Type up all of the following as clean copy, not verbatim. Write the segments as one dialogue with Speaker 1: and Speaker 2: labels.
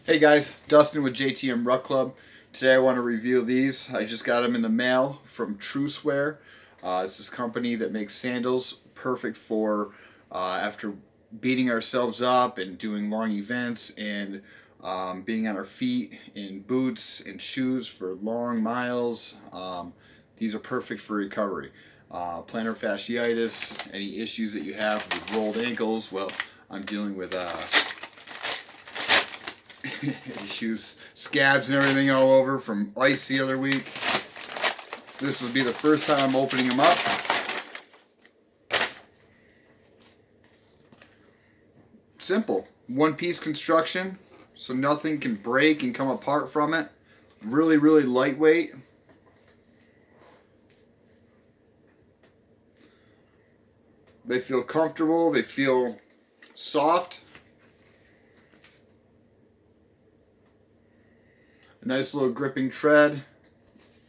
Speaker 1: Hey guys, Dustin with JTM Ruck Club. Today I want to review these. I just got them in the mail from Troos Wear. It's this company that makes sandals perfect for after beating ourselves up and doing long events and being on our feet in boots and shoes for long miles. These are perfect for recovery. Plantar fasciitis, any issues that you have with rolled ankles. Well, I'm dealing with issues, scabs and everything all over from ice the other week. This will be the first time I'm opening them up. Simple. One-piece construction, so nothing can break and come apart from it. Really, really lightweight. They feel comfortable. They feel soft. A nice little gripping tread,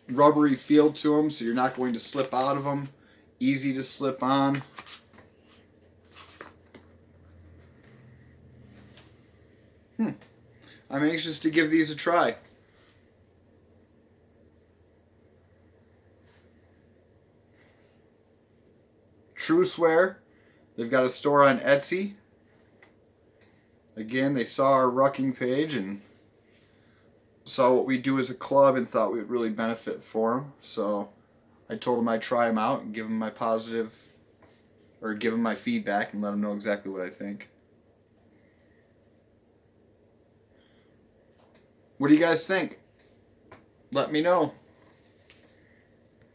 Speaker 1: rubbery feel to them, so you're not going to slip out of them. Easy to slip on. I'm anxious to give these a try. Troos Wear. They've got a store on Etsy. Again, they saw our rucking page and saw what we do as a club and thought we would really benefit for them. So I told them I'd try them out and give them my positive, or give them my feedback and let them know exactly what I think. What do you guys think? Let me know.